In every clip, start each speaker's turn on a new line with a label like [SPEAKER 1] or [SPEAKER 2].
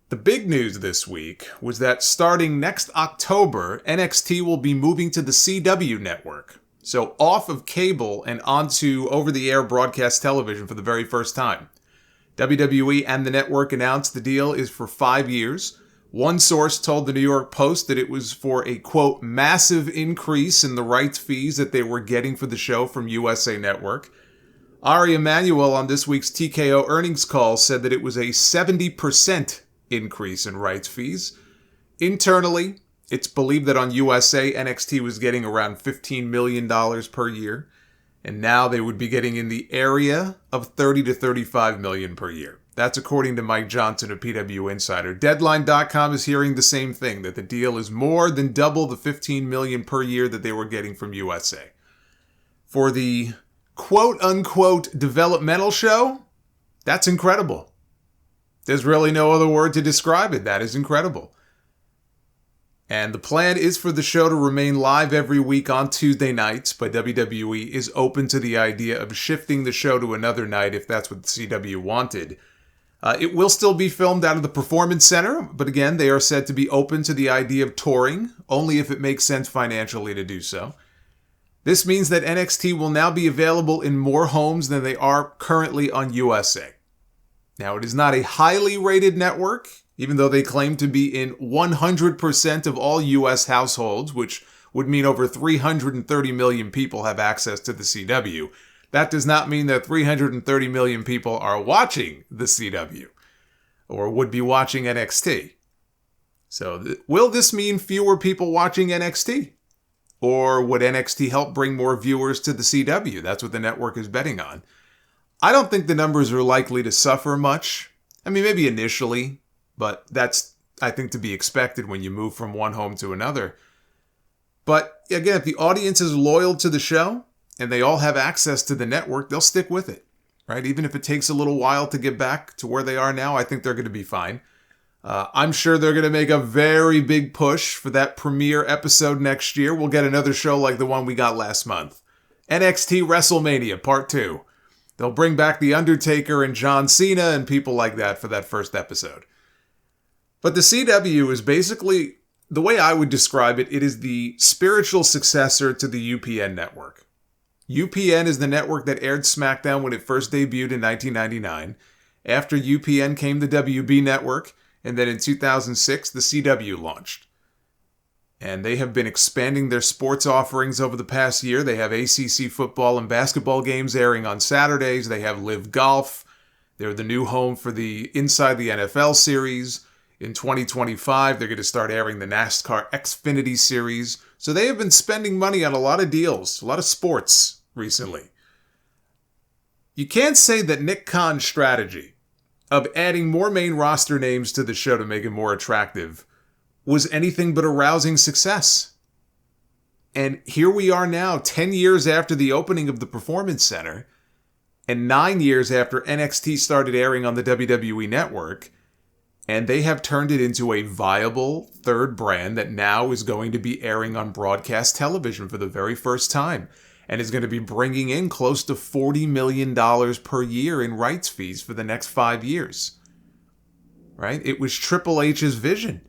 [SPEAKER 1] The big news this week was that starting next October, NXT will be moving to the CW network. So off of cable and onto over-the-air broadcast television for the very first time. WWE and the network announced the deal is for 5 years. One source told the New York Post that it was for a, quote, massive increase in the rights fees that they were getting for the show from USA Network. Ari Emanuel on this week's TKO earnings call said that it was a 70% increase in rights fees. Internally, it's believed that on USA, NXT was getting around $15 million per year, and now they would be getting in the area of $30 to $35 million per year. That's according to Mike Johnson of PW Insider. Deadline.com is hearing the same thing, that the deal is more than double the $15 million per year that they were getting from USA. For the quote-unquote developmental show, that's incredible. There's really no other word to describe it. That is incredible. And the plan is for the show to remain live every week on Tuesday nights, but WWE is open to the idea of shifting the show to another night if that's what the CW wanted. It will still be filmed out of the Performance Center, but again, they are said to be open to the idea of touring, only if it makes sense financially to do so. This means that NXT will now be available in more homes than they are currently on USA. Now, it is not a highly rated network, even though they claim to be in 100% of all US households, which would mean over 330 million people have access to the CW. That does not mean that 330 million people are watching the CW or would be watching NXT. So, will this mean fewer people watching NXT? Or would NXT help bring more viewers to the CW? That's what the network is betting on. I don't think the numbers are likely to suffer much. I mean, maybe initially, but that's, I think, to be expected when you move from one home to another. But again, if the audience is loyal to the show and they all have access to the network, they'll stick with it, right? Even if it takes a little while to get back to where they are now, I think they're going to be fine. I'm sure they're going to make a very big push for that premiere episode next year. We'll get another show like the one we got last month. NXT WrestleMania Part 2. They'll bring back The Undertaker and John Cena and people like that for that first episode. But the CW is basically, the way I would describe it, it is the spiritual successor to the UPN network. UPN is the network that aired SmackDown when it first debuted in 1999. After UPN came the WB network, and then in 2006, the CW launched. And they have been expanding their sports offerings over the past year. They have ACC football and basketball games airing on Saturdays. They have Live Golf. They're the new home for the Inside the NFL series. In 2025, they're going to start airing the NASCAR Xfinity series. So they have been spending money on a lot of deals, a lot of sports recently. You can't say that Nick Khan's strategy of adding more main roster names to the show to make it more attractive was anything but a rousing success. And here we are now, 10 years after the opening of the Performance Center, and 9 years after NXT started airing on the WWE Network, and they have turned it into a viable third brand that now is going to be airing on broadcast television for the very first time, and is going to be bringing in close to $40 million per year in rights fees for the next 5 years. Right? It was Triple H's vision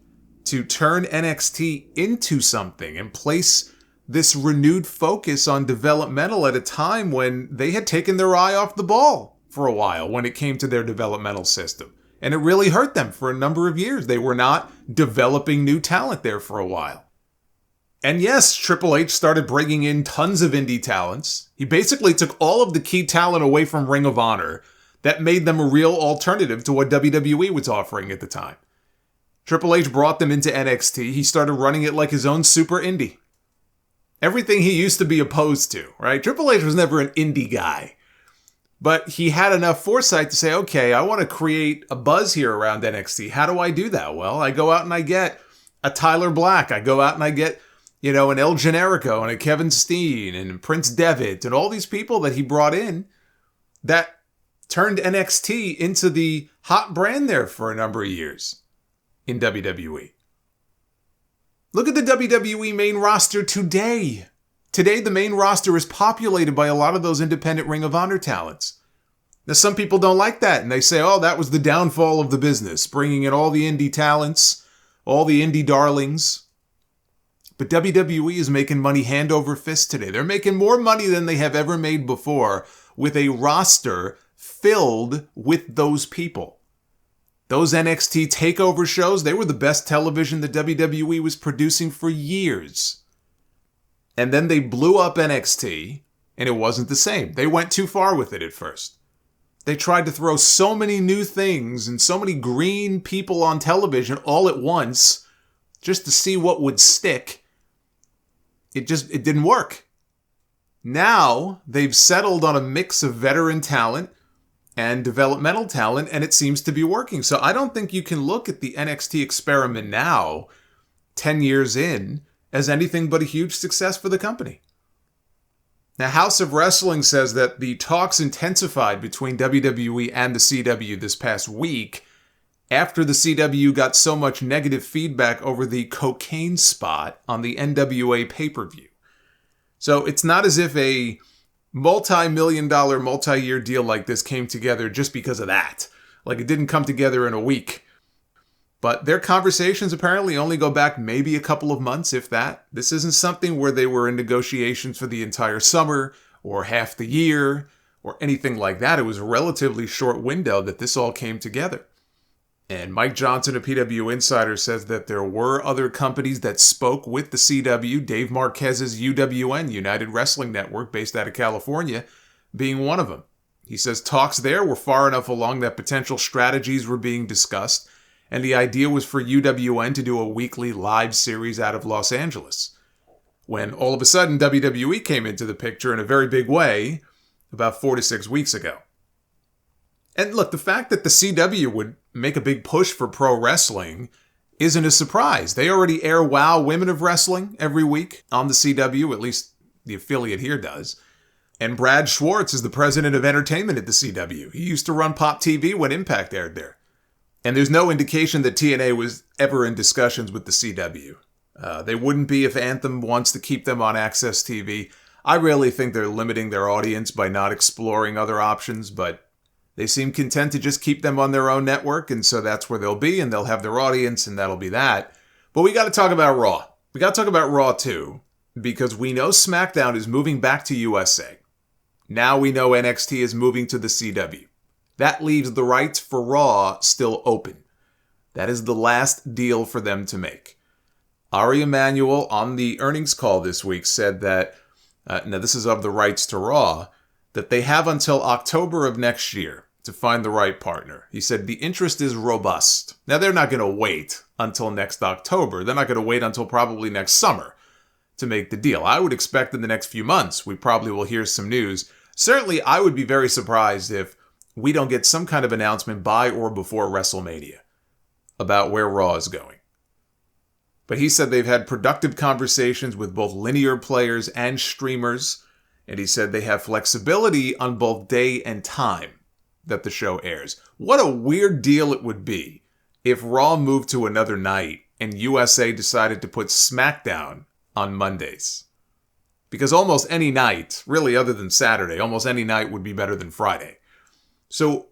[SPEAKER 1] to turn NXT into something and place this renewed focus on developmental at a time when they had taken their eye off the ball for a while when it came to their developmental system. And it really hurt them for a number of years. They were not developing new talent there for a while. And yes, Triple H started bringing in tons of indie talents. He basically took all of the key talent away from Ring of Honor that made them a real alternative to what WWE was offering at the time. Triple H brought them into NXT. He started running it like his own super indie. Everything he used to be opposed to, right? Triple H was never an indie guy. But he had enough foresight to say, okay, I want to create a buzz here around NXT. How do I do that? Well, I go out and I get a Tyler Black. I go out and I get, an El Generico and a Kevin Steen and Prince Devitt and all these people that he brought in that turned NXT into the hot brand there for a number of years in WWE. Look at the WWE main roster today. Today, the main roster is populated by a lot of those independent Ring of Honor talents. Now, some people don't like that, and they say, oh, that was the downfall of the business, bringing in all the indie talents, all the indie darlings. But WWE is making money hand over fist today. They're making more money than they have ever made before with a roster filled with those people. Those NXT takeover shows, they were the best television that WWE was producing for years. And then they blew up NXT, and it wasn't the same. They went too far with it at first. They tried to throw so many new things and so many green people on television all at once just to see what would stick. It didn't work. Now they've settled on a mix of veteran talent and developmental talent, and it seems to be working. So I don't think you can look at the NXT experiment now, 10 years in, as anything but a huge success for the company. Now, House of Wrestling says that the talks intensified between WWE and the CW this past week after the CW got so much negative feedback over the cocaine spot on the NWA pay-per-view. So it's not as if a multi-million-dollar, multi-year deal like this came together just because of that. Like, it didn't come together in a week. But their conversations apparently only go back maybe a couple of months, if that. This isn't something where they were in negotiations for the entire summer or half the year or anything like that. It was a relatively short window that this all came together. And Mike Johnson of PW Insider says that there were other companies that spoke with the CW, Dave Marquez's UWN, United Wrestling Network, based out of California, being one of them. He says talks there were far enough along that potential strategies were being discussed, and the idea was for UWN to do a weekly live series out of Los Angeles. When all of a sudden WWE came into the picture in a very big way about 4 to 6 weeks ago. And look, the fact that the CW would make a big push for pro wrestling isn't a surprise. They already air WOW Women of Wrestling every week on the CW, at least the affiliate here does. And Brad Schwartz is the president of entertainment at the CW. He used to run Pop TV when Impact aired there. And there's no indication that TNA was ever in discussions with the CW. They wouldn't be if Anthem wants to keep them on Access TV. I really think they're limiting their audience by not exploring other options, but they seem content to just keep them on their own network, and so that's where they'll be, and they'll have their audience, and that'll be that. But we got to talk about Raw. We got to talk about Raw, too, because we know SmackDown is moving back to USA. Now we know NXT is moving to the CW. That leaves the rights for Raw still open. That is the last deal for them to make. Ari Emanuel on the earnings call this week said that, now this is of the rights to Raw, that they have until October of next year to find the right partner. He said the interest is robust. Now they're not going to wait until next October. They're not going to wait until probably next summer to make the deal. I would expect in the next few months we probably will hear some news. Certainly I would be very surprised if we don't get some kind of announcement by or before WrestleMania about where Raw is going. But he said they've had productive conversations with both linear players and streamers, and he said they have flexibility on both day and time that the show airs. What a weird deal it would be if Raw moved to another night and USA decided to put SmackDown on Mondays. Because almost any night, really other than Saturday, almost any night would be better than Friday. So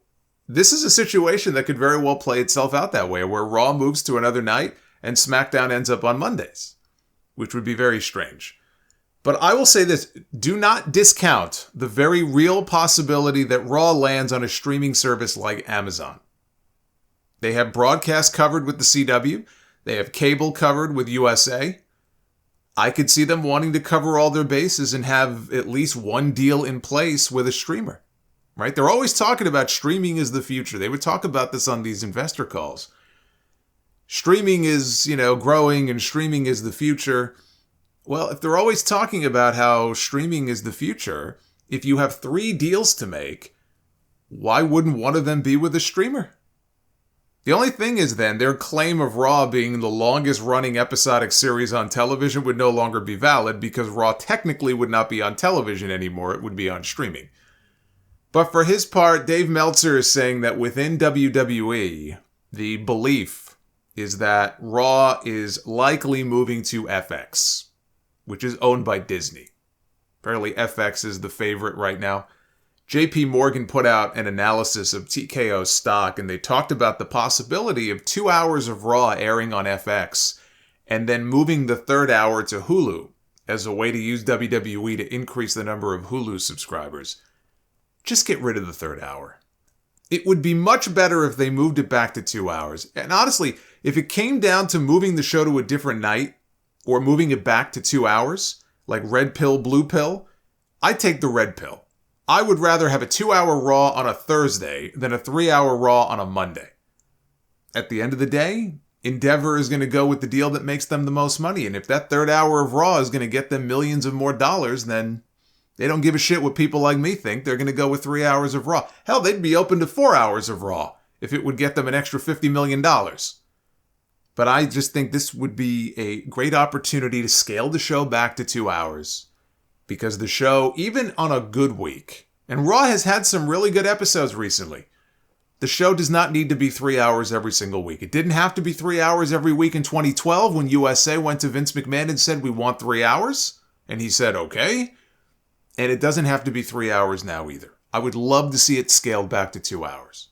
[SPEAKER 1] this is a situation that could very well play itself out that way, where Raw moves to another night and SmackDown ends up on Mondays, which would be very strange. But I will say this, do not discount the very real possibility that Raw lands on a streaming service like Amazon. They have broadcast covered with the CW. They have cable covered with USA. I could see them wanting to cover all their bases and have at least one deal in place with a streamer. Right? They're always talking about streaming is the future. They would talk about this on these investor calls. Streaming is, growing and streaming is the future. Well, if they're always talking about how streaming is the future, if you have 3 deals to make, why wouldn't one of them be with a streamer? The only thing is then, their claim of Raw being the longest running episodic series on television would no longer be valid because Raw technically would not be on television anymore. It would be on streaming. But for his part, Dave Meltzer is saying that within WWE, the belief is that Raw is likely moving to FX, which is owned by Disney. Apparently FX is the favorite right now. JP Morgan put out an analysis of TKO stock, and they talked about the possibility of 2 hours of Raw airing on FX and then moving the third hour to Hulu as a way to use WWE to increase the number of Hulu subscribers. Just get rid of the third hour. It would be much better if they moved it back to 2 hours. And honestly, if it came down to moving the show to a different night or moving it back to 2 hours, like red pill, blue pill, I'd take the red pill. I would rather have a 2-hour Raw on a Thursday than a 3-hour Raw on a Monday. At the end of the day, Endeavor is going to go with the deal that makes them the most money. And if that third hour of Raw is going to get them millions of more dollars, then they don't give a shit what people like me think. They're going to go with 3 hours of Raw. Hell, they'd be open to 4 hours of Raw if it would get them an extra $50 million. But I just think this would be a great opportunity to scale the show back to 2 hours. Because the show, even on a good week, and Raw has had some really good episodes recently, the show does not need to be 3 hours every single week. It didn't have to be 3 hours every week in 2012 when USA went to Vince McMahon and said, we want 3 hours. And he said, okay. And it doesn't have to be 3 hours now either. I would love to see it scaled back to 2 hours.